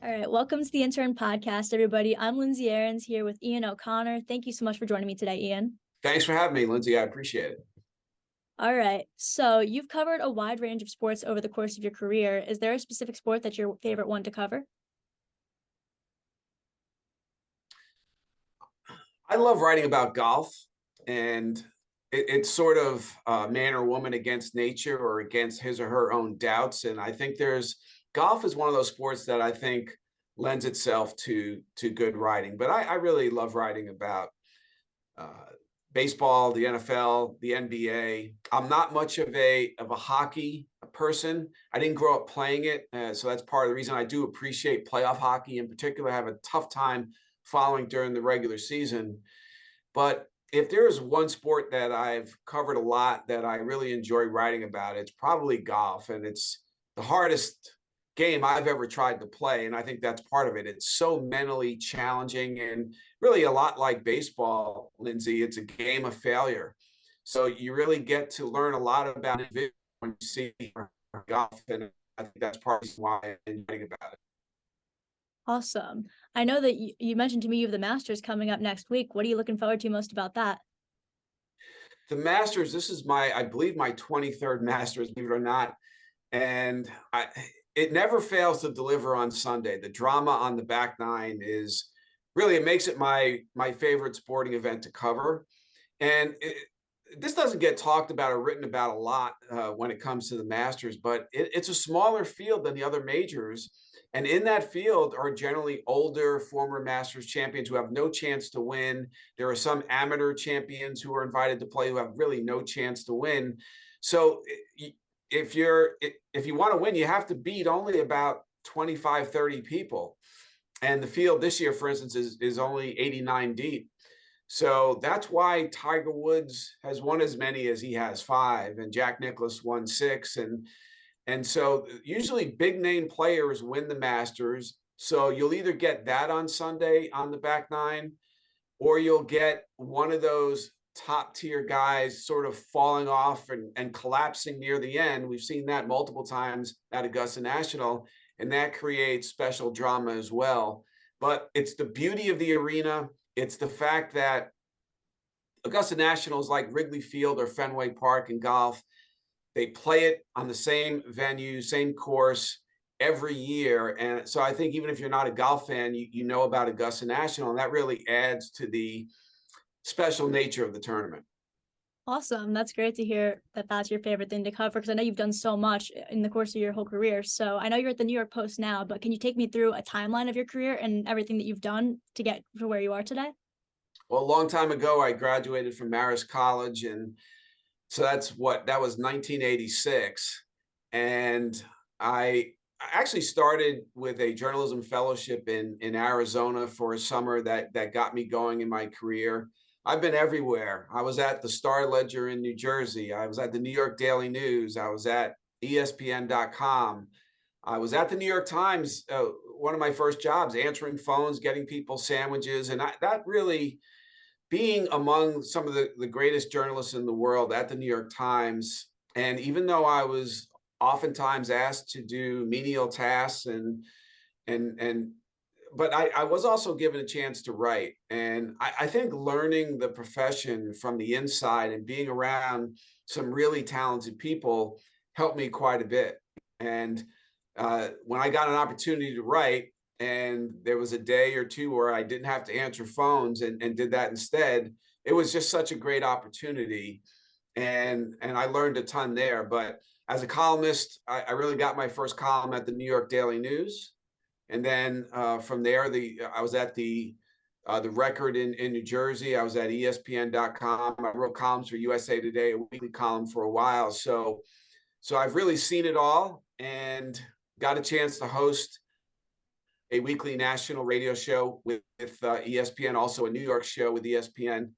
All right, welcome to the Intern podcast, everybody. I'm Lindsay Aarons here with Ian O'Connor. Thank you so much for joining me today, Ian. Thanks for having me, Lindsay. I appreciate it. All right, so you've covered a wide range of sports over the course of your career. Is there a specific sport that's your favorite one to cover? I love writing about golf, and it's sort of man or woman against nature or against his or her own doubts. And I think there's golf is one of those sports that I think lends itself to good writing. But I really love writing about uh, baseball, the NFL, the NBA. I'm not much of a hockey person. I didn't grow up playing it, so that's part of the reason I do appreciate playoff hockey in particular. I have a tough time following during the regular season. But if there is one sport that I've covered a lot that I really enjoy writing about, it's probably golf. And it's the hardest game I've ever tried to play. And I think that's part of it. It's so mentally challenging and really a lot like baseball, Lindsay. It's a game of failure. So you really get to learn a lot about it when you see golf. And I think that's partly why I'm writing about it. Awesome. I know that you mentioned to me you have the Masters coming up next week. What are you looking forward to most about that? The Masters, this is I believe, my 23rd Masters, believe it or not. And it never fails to deliver on Sunday. The drama on the back nine is really, it makes it my favorite sporting event to cover. And this doesn't get talked about or written about a lot when it comes to the Masters, but it's a smaller field than the other majors. And in that field are generally older former Masters champions who have no chance to win. There are some amateur champions who are invited to play who have really no chance to win. So if you want to win, you have to beat only about 25, 30 people. And the field this year, for instance, is only 89 deep. So that's why Tiger Woods has won as many as he has, 5, and Jack Nicklaus won 6. And so usually big name players win the Masters. So you'll either get that on Sunday on the back nine, or you'll get one of those top tier guys sort of falling off and collapsing near the end. We've seen that multiple times at Augusta National, and that creates special drama as well. But it's the beauty of the arena. It's the fact that Augusta National is like Wrigley Field or Fenway Park in golf. They play it on the same venue, same course every year. And so I think even if you're not a golf fan, you know about Augusta National, and that really adds to the special nature of the tournament. Awesome. That's great to hear that that's your favorite thing to cover because I know you've done so much in the course of your whole career. So I know you're at the New York Post now, but can you take me through a timeline of your career and everything that you've done to get to where you are today? Well, a long time ago, I graduated from Marist College, and so that was 1986. And I actually started with a journalism fellowship in Arizona for a summer that got me going in my career. I've been everywhere. I was at the Star Ledger in New Jersey. I was at the New York Daily News. I was at ESPN.com. I was at the New York Times, one of my first jobs, answering phones, getting people sandwiches. And that really, being among some of the greatest journalists in the world at the New York Times. And even though I was oftentimes asked to do menial tasks and but I was also given a chance to write. And I think learning the profession from the inside and being around some really talented people helped me quite a bit. And when I got an opportunity to write, and there was a day or two where I didn't have to answer phones and did that instead, it was just such a great opportunity. And I learned a ton there. But as a columnist, I really got my first column at the New York Daily News. And then from there, I was at the Record in New Jersey. I was at ESPN.com. I wrote columns for USA Today, a weekly column for a while. So I've really seen it all and got a chance to host a weekly national radio show with ESPN, also a New York show with ESPN.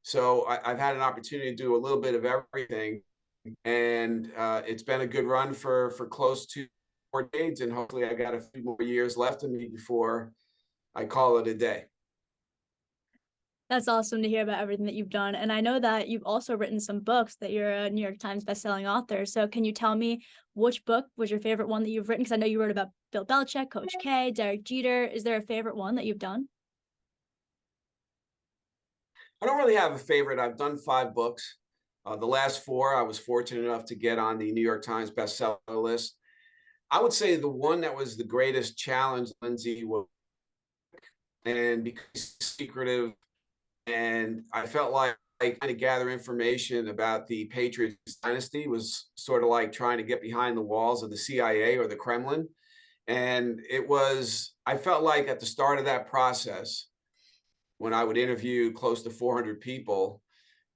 So I've had an opportunity to do a little bit of everything, and it's been a good run for close to 4 decades, and hopefully I got a few more years left in me before I call it a day. That's awesome to hear about everything that you've done. And I know that you've also written some books, that you're a New York Times bestselling author. So can you tell me which book was your favorite one that you've written? Because I know you wrote about Bill Belichick, Coach K, Derek Jeter. Is there a favorite one that you've done? I don't really have a favorite. I've done 5 books. The last 4, I was fortunate enough to get on the New York Times bestseller list. I would say the one that was the greatest challenge, Lindsay, was, and because secretive, and I felt like trying to gather information about the Patriots dynasty was sort of like trying to get behind the walls of the CIA or the Kremlin. And I felt like at the start of that process, when I would interview close to 400 people,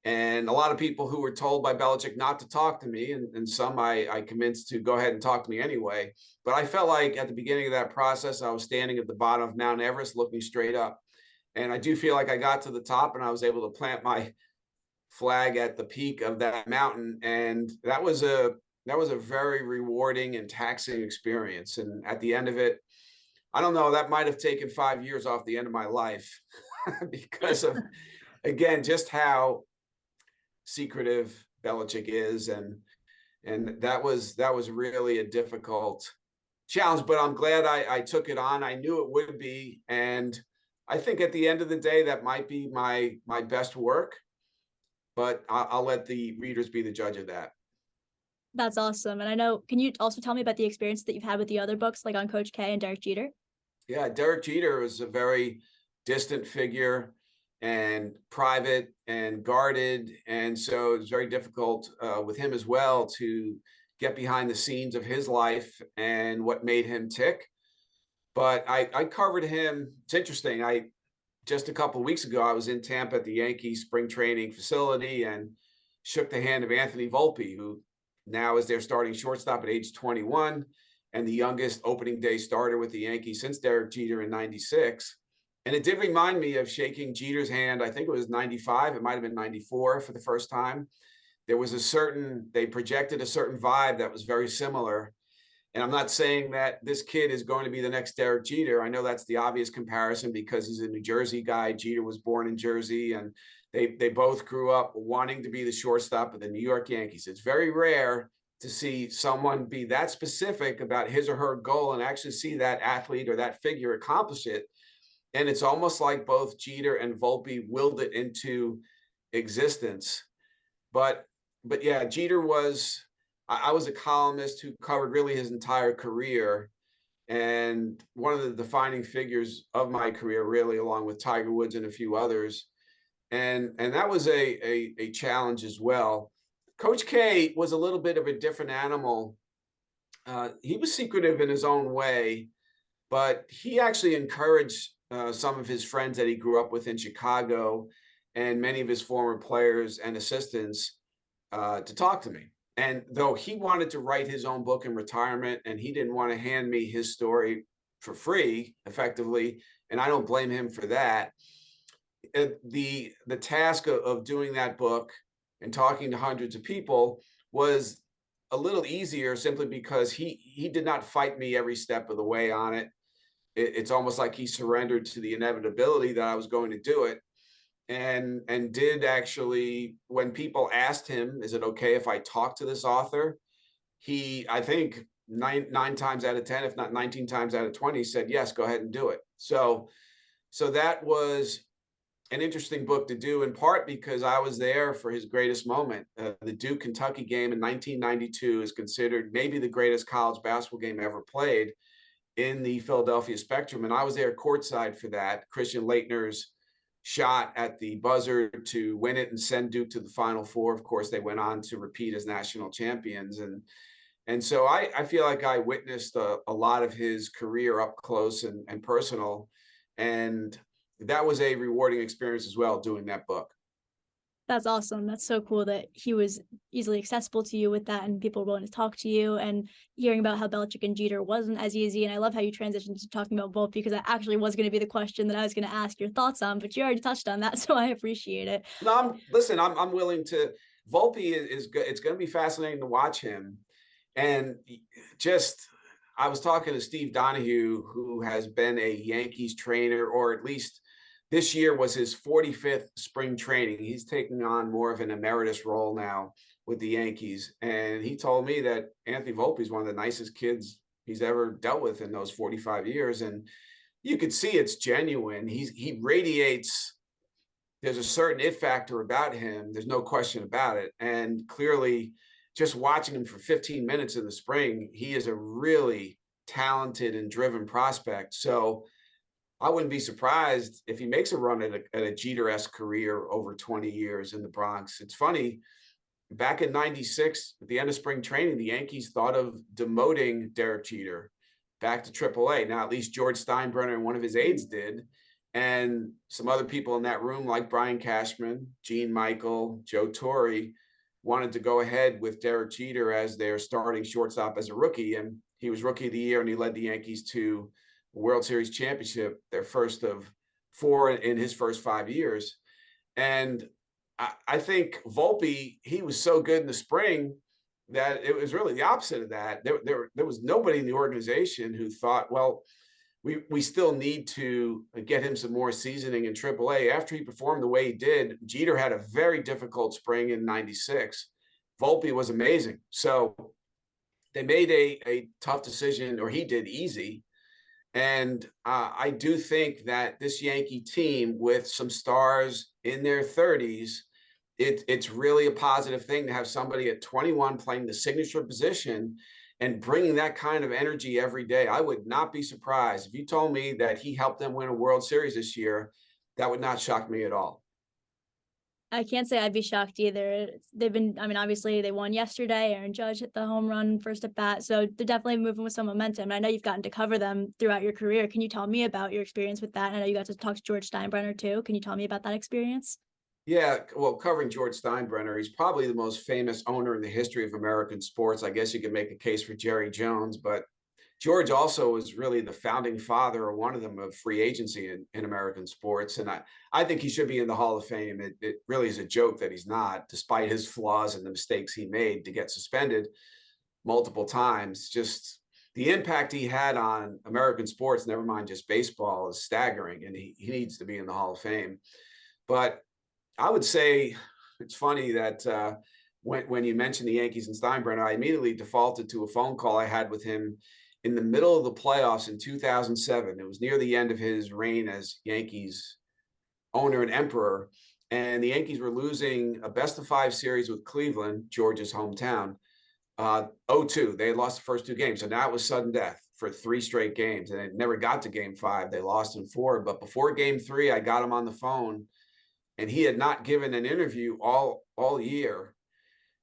and a lot of people who were told by Belichick not to talk to me, and some I convinced to go ahead and talk to me anyway. But I felt like at the beginning of that process, I was standing at the bottom of Mount Everest looking straight up. And I do feel like I got to the top and I was able to plant my flag at the peak of that mountain. And that was a very rewarding and taxing experience. And at the end of it, I don't know, that might have taken 5 years off the end of my life because of, again, just how secretive Belichick is, and that was really a difficult challenge. But I'm glad I took it on. I knew it would be, and I think at the end of the day, that might be my best work. But I'll let the readers be the judge of that. That's awesome. And I know, can you also tell me about the experience that you've had with the other books, like on Coach K and Derek Jeter? Yeah, Derek Jeter was a very distant figure and private and guarded. And so it was very difficult with him as well to get behind the scenes of his life and what made him tick. But I covered him. It's interesting. Just a couple of weeks ago, I was in Tampa at the Yankees spring training facility and shook the hand of Anthony Volpe, who now is their starting shortstop at age 21 and the youngest opening day starter with the Yankees since Derek Jeter in 96. And it did remind me of shaking Jeter's hand. I think it was 95. It might have been 94 for the first time. They projected a certain vibe that was very similar. And I'm not saying that this kid is going to be the next Derek Jeter. I know that's the obvious comparison because he's a New Jersey guy. Jeter was born in Jersey, and they both grew up wanting to be the shortstop of the New York Yankees. It's very rare to see someone be that specific about his or her goal and actually see that athlete or that figure accomplish it. And it's almost like both Jeter and Volpe willed it into existence. But but yeah, Jeter was. I was a columnist who covered really his entire career, and one of the defining figures of my career, really, along with Tiger Woods and a few others. And that was a challenge as well. Coach K was a little bit of a different animal. He was secretive in his own way, but he actually encouraged some of his friends that he grew up with in Chicago and many of his former players and assistants to talk to me. And though he wanted to write his own book in retirement and he didn't want to hand me his story for free, effectively, and I don't blame him for that, the task of doing that book and talking to hundreds of people was a little easier simply because he did not fight me every step of the way on it. It's almost like he surrendered to the inevitability that I was going to do it, and did actually, when people asked him, is it okay if I talk to this author, he, I think, nine times out of 10, if not 19 times out of 20, said yes, go ahead and do it. So that was an interesting book to do, in part because I was there for his greatest moment. The Duke Kentucky game in 1992 is considered maybe the greatest college basketball game ever played in the Philadelphia Spectrum, and I was there courtside for that. Christian Laettner's shot at the buzzer to win it and send Duke to the Final Four. Of course, they went on to repeat as national champions, and so I feel like I witnessed a lot of his career up close and personal, and that was a rewarding experience as well, doing that book. That's awesome. That's so cool that he was easily accessible to you with that and people were willing to talk to you, and hearing about how Belichick and Jeter wasn't as easy. And I love how you transitioned to talking about both, because that actually was going to be the question that I was going to ask your thoughts on, but you already touched on that. So I appreciate it. No, listen, I'm willing to. Volpe is good. It's going to be fascinating to watch him. And just, I was talking to Steve Donahue, who has been a Yankees trainer, or at least this year was his 45th spring training. He's taking on more of an emeritus role now with the Yankees. And he told me that Anthony Volpe is one of the nicest kids he's ever dealt with in those 45 years. And you could see it's genuine. He radiates, there's a certain it factor about him. There's no question about it. And clearly, just watching him for 15 minutes in the spring, he is a really talented and driven prospect. So I wouldn't be surprised if he makes a run at a Jeter-esque career over 20 years in the Bronx. It's funny, back in 96, at the end of spring training, the Yankees thought of demoting Derek Jeter back to AAA. Now, at least George Steinbrenner and one of his aides did. And some other people in that room, like Brian Cashman, Gene Michael, Joe Torre, wanted to go ahead with Derek Jeter as their starting shortstop as a rookie. And he was Rookie of the Year, and he led the Yankees to a World Series championship, their first of four in his first 5 years. And I think Volpe, he was so good in the spring that it was really the opposite of that. There was nobody in the organization who thought, well, we still need to get him some more seasoning in AAA. After he performed the way he did, Jeter had a very difficult spring in 96. Volpe was amazing. So they made a tough decision, or he did easy. And I do think that this Yankee team with some stars in their 30s, it's really a positive thing to have somebody at 21 playing the signature position and bringing that kind of energy every day. I would not be surprised if you told me that he helped them win a World Series this year. That would not shock me at all. I can't say I'd be shocked either. They've been, I mean, obviously they won yesterday. Aaron Judge hit the home run first at bat. So they're definitely moving with some momentum. And I know you've gotten to cover them throughout your career. Can you tell me about your experience with that? And I know you got to talk to George Steinbrenner too. Can you tell me about that experience? Yeah, well, covering George Steinbrenner, he's probably the most famous owner in the history of American sports. I guess you could make a case for Jerry Jones, but George also was really the founding father, or one of them, of free agency in American sports. And I think he should be in the Hall of Fame. It really is a joke that he's not, despite his flaws and the mistakes he made to get suspended multiple times. Just the impact he had on American sports, never mind just baseball, is staggering. And he needs to be in the Hall of Fame. But I would say it's funny that when you mentioned the Yankees and Steinbrenner, I immediately defaulted to a phone call I had with him in the middle of the playoffs in 2007. It was near the end of his reign as Yankees owner and emperor. And the Yankees were losing a best-of-5 series with Cleveland, George's hometown, 0-2. They had lost the first two games. So now it was sudden death for 3 straight games. And they never got to game 5. They lost in 4. But before game 3, I got him on the phone. And he had not given an interview all year.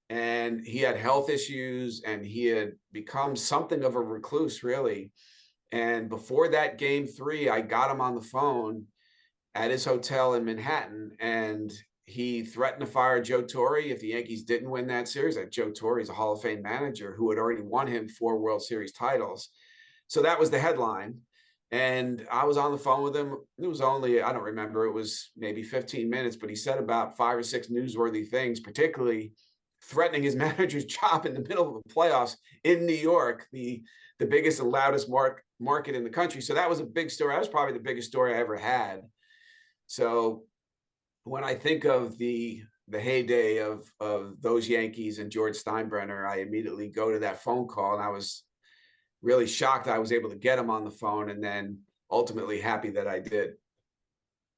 And he had health issues, and he had become something of a recluse, really. And before that game 3, I got him on the phone at his hotel in Manhattan, and he threatened to fire Joe Torre if the Yankees didn't win that series. That Joe Torre is a Hall of Fame manager who had already won him 4 World Series titles. So that was the headline. And I was on the phone with him. It was only, I don't remember, it was maybe 15 minutes, but he said about 5 or 6 newsworthy things, particularly threatening his manager's job in the middle of the playoffs in New York, the biggest and loudest market in the country. So that was a big story. That was probably the biggest story I ever had. So when I think of the heyday of those Yankees and George Steinbrenner, I immediately go to that phone call, and I was really shocked I was able to get him on the phone, and then ultimately happy that I did.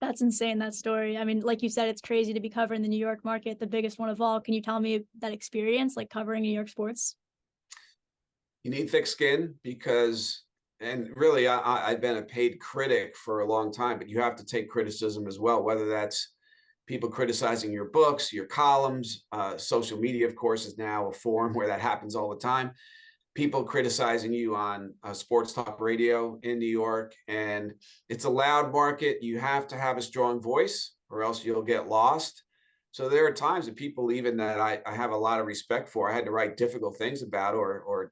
That's insane, that story. I mean, like you said, it's crazy to be covering the New York market, the biggest one of all. Can you tell me that experience, like covering New York sports? You need thick skin because, and really, I've been a paid critic for a long time, but you have to take criticism as well, whether that's people criticizing your books, your columns. Social media, of course, is now a forum where that happens all the time. People criticizing you on sports talk radio in New York. And it's a loud market. You have to have a strong voice or else you'll get lost. So there are times that people, even that I have a lot of respect for, I had to write difficult things about, or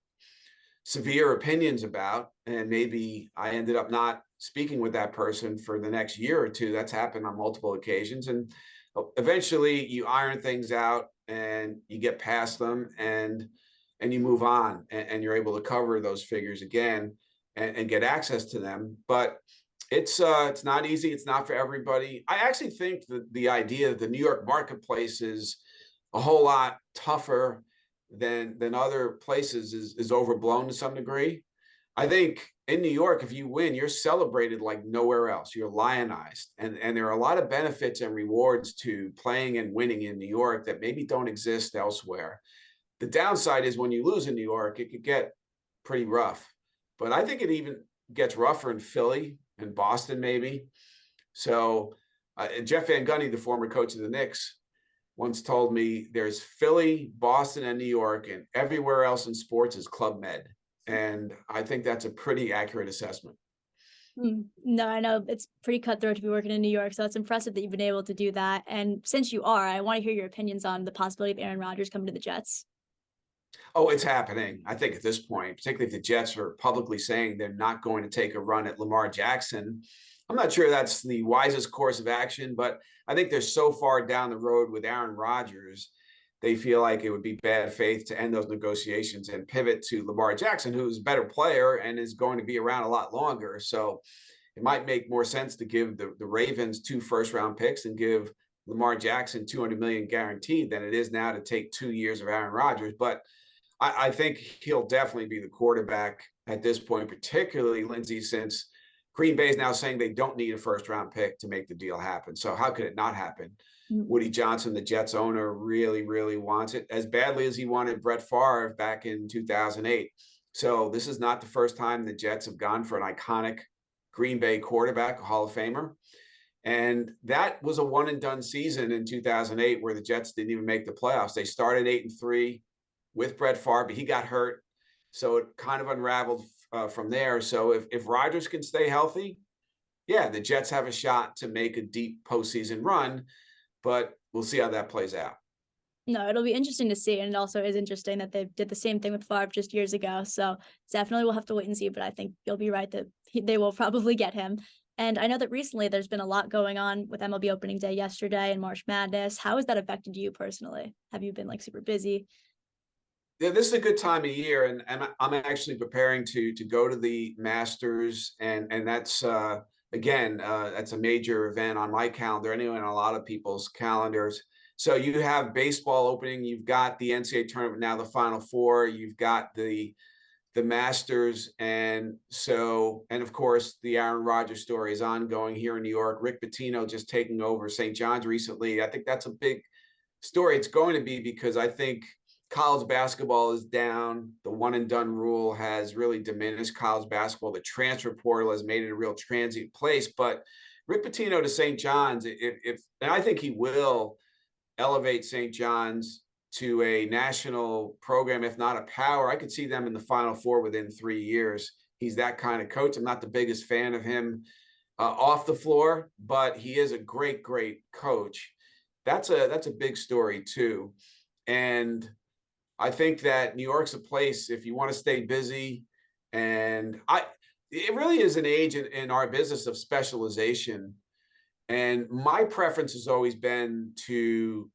severe opinions about, and maybe I ended up not speaking with that person for the next year or two. That's happened on multiple occasions. And eventually you iron things out and you get past them, and you move on, and you're able to cover those figures again and get access to them. But It's not easy. It's not for everybody. I actually think that the idea that the New York marketplace is a whole lot tougher than other places is overblown to some degree. I think in New York, if you win, you're celebrated like nowhere else. You're lionized, and there are a lot of benefits and rewards to playing and winning in New York that maybe don't exist elsewhere. The downside is when you lose in New York, it could get pretty rough. But I think it even gets rougher in Philly and Boston, maybe. So Jeff Van Gundy, the former coach of the Knicks, once told me there's Philly, Boston, and New York, and everywhere else in sports is Club Med. And I think that's a pretty accurate assessment. No, I know it's pretty cutthroat to be working in New York, so it's impressive that you've been able to do that. And since you are, I want to hear your opinions on the possibility of Aaron Rodgers coming to the Jets. Oh, it's happening. I think at this point, particularly if the Jets are publicly saying they're not going to take a run at Lamar Jackson, I'm not sure that's the wisest course of action, but I think they're so far down the road with Aaron Rodgers, they feel like it would be bad faith to end those negotiations and pivot to Lamar Jackson, who's a better player and is going to be around a lot longer. So it might make more sense to give the Ravens 2 first-round picks and give Lamar Jackson 200 million guaranteed than it is now to take 2 years of Aaron Rodgers. But I think he'll definitely be the quarterback at this point, particularly Lindsay, since Green Bay is now saying they don't need a first-round pick to make the deal happen. So how could it not happen? Mm. Woody Johnson, the Jets owner, really, really wants it as badly as he wanted Brett Favre back in 2008. So this is not the first time the Jets have gone for an iconic Green Bay quarterback, a Hall of Famer. And that was a one and done season in 2008 where the Jets didn't even make the playoffs. They started 8-3 with Brett Favre, but he got hurt. So it kind of unraveled from there. So if Rodgers can stay healthy, yeah, the Jets have a shot to make a deep postseason run, but we'll see how that plays out. No, it'll be interesting to see. And it also is interesting that they did the same thing with Favre just years ago. So definitely we'll have to wait and see. But I think you'll be right that they will probably get him. And I know that recently there's been a lot going on with MLB opening day yesterday and March Madness. How has that affected you personally? Have you been like super busy? Yeah, this is a good time of year, and I'm actually preparing to go to the Masters, and that's again that's a major event on my calendar, anyway, and a lot of people's calendars. So you have baseball opening, you've got the NCAA tournament now, the Final Four, you've got the Masters, and of course the Aaron Rodgers story is ongoing here in New York. Rick Pitino just taking over St. John's recently. I think that's a big story. It's going to be because I think college basketball is down. The one and done rule has really diminished college basketball. The transfer portal has made it a real transient place. But Rick Pitino to St. John's, if and I think he will elevate St. John's to a national program, if not a power. I could see them in the Final Four within 3 years. He's that kind of coach. I'm not the biggest fan of him off the floor, but he is a great, great coach. That's a big story too. And I think that New York's a place if you want to stay busy, and it really is an age in our business of specialization. And my preference has always been to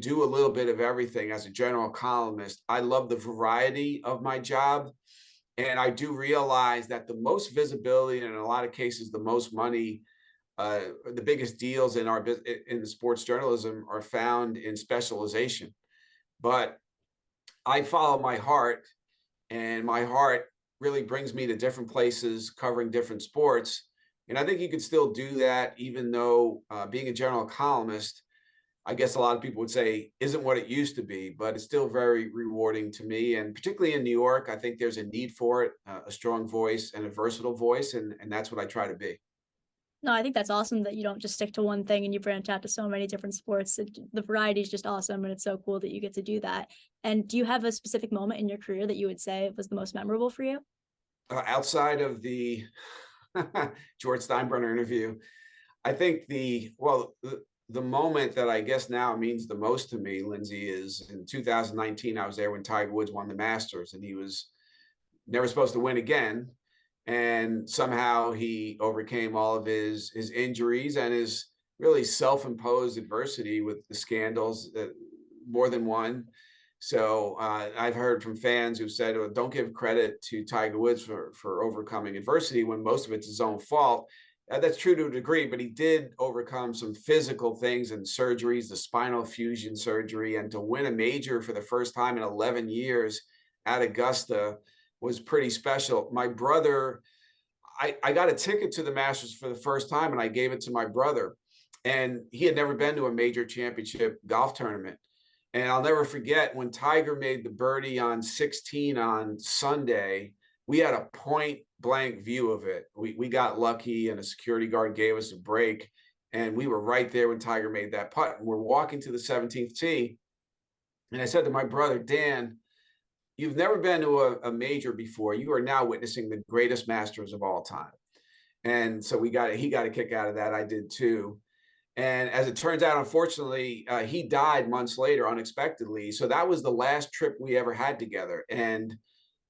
do a little bit of everything as a general columnist. I love the variety of my job. And I do realize that the most visibility and in a lot of cases, the most money, the biggest deals in the sports journalism are found in specialization. But I follow my heart, and my heart really brings me to different places covering different sports. And I think you could still do that, even though being a general columnist, I guess a lot of people would say isn't what it used to be, but it's still very rewarding to me. And particularly in New York, I think there's a need for it, a strong voice and a versatile voice. And that's what I try to be. No, I think that's awesome that you don't just stick to one thing and you branch out to so many different sports. The variety is just awesome, and it's so cool that you get to do that. And do you have a specific moment in your career that you would say was the most memorable for you? Outside of the George Steinbrenner interview, I think the moment that I guess now means the most to me, Lindsay, is in 2019. I was there when Tiger Woods won the Masters, and he was never supposed to win again. And somehow he overcame all of his injuries and his really self-imposed adversity with the scandals, more than one. So I've heard from fans who said, "Oh, don't give credit to Tiger Woods for overcoming adversity when most of it's his own fault." That's true to a degree, but he did overcome some physical things and surgeries, the spinal fusion surgery, and to win a major for the first time in 11 years at Augusta was pretty special. My brother, I got a ticket to the Masters for the first time, and I gave it to my brother, and he had never been to a major championship golf tournament. And I'll never forget when Tiger made the birdie on 16 on Sunday, we had a point blank view of it. We got lucky and a security guard gave us a break. And we were right there when Tiger made that putt. And we're walking to the 17th tee. And I said to my brother, Dan, you've never been to a major before. You are now witnessing the greatest Masters of all time. And so he got a kick out of that. I did too. And as it turns out, unfortunately, he died months later unexpectedly. So that was the last trip we ever had together. And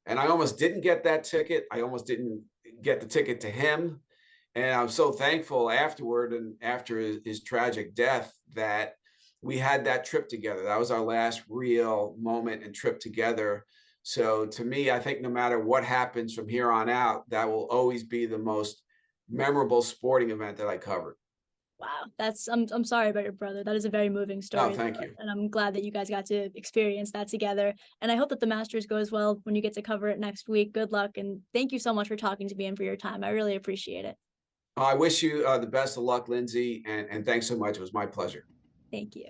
I almost didn't get that ticket. I almost didn't get the ticket to him. And I'm so thankful afterward and after his tragic death that we had that trip together. That was our last real moment and trip together. So to me, I think no matter what happens from here on out, that will always be the most memorable sporting event that I covered. Wow, I'm sorry about your brother. That is a very moving No, story, thank you. and I'm glad that you guys got to experience that together. And I hope that the Masters goes well when you get to cover it next week. Good luck, and thank you so much for talking to me and for your time. I really appreciate it. I wish you the best of luck, Lindsay, and thanks so much. It was my pleasure. Thank you.